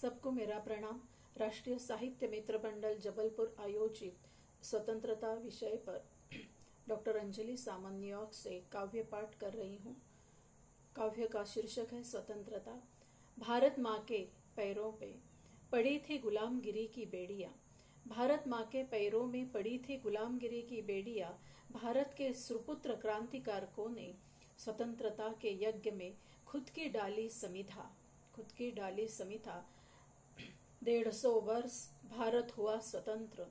सबको मेरा प्रणाम। राष्ट्रीय साहित्य मित्र मंडल जबलपुर आयोजित स्वतंत्रता विषय पर डॉक्टर अंजलि सामंत न्यूयॉर्क से काव्य पाठ कर रही हूँ। काव्य का शीर्षक है स्वतंत्रता। भारत माँ के पैरों पे पड़ी थी गुलामगिरी की बेड़ियां। भारत माँ के पैरों में पड़ी थी गुलामगिरी की बेड़ियां। भारत के सुपुत्र क्रांतिकारकों ने स्वतंत्रता के यज्ञ में खुद की डाली समिधा। 150 वर्ष भारत हुआ स्वतंत्र।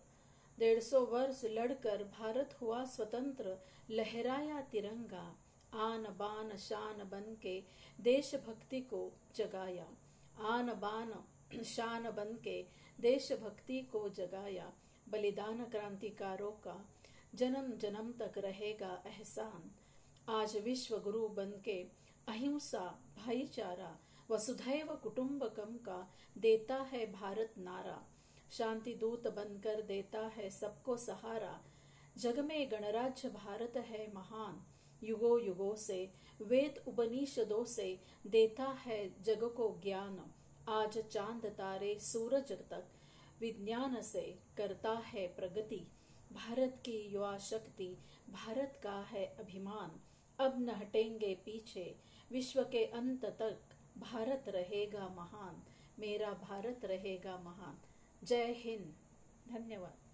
150 वर्ष लड़कर भारत हुआ स्वतंत्र। लहराया तिरंगा, आन बान शान बन के देशभक्ति को जगाया। आन बान शान बन के देशभक्ति को जगाया। बलिदान क्रांतिकारों का जन्म जन्म तक रहेगा एहसान। आज विश्व गुरु बन के अहिंसा, भाईचारा, वसुधैव कुटुंबकम का देता है भारत नारा। शांति दूत बनकर देता है सबको सहारा। जग में गणराज्य भारत है महान। युगों युगों से वेद उपनिषदों से देता है जग को ज्ञान। आज चांद तारे सूरज तक विज्ञान से करता है प्रगति। भारत की युवा शक्ति, भारत का है अभिमान। अब न हटेंगे पीछे, विश्व के अंत तक भारत रहेगा महान। मेरा भारत रहेगा महान। जय हिंद। धन्यवाद।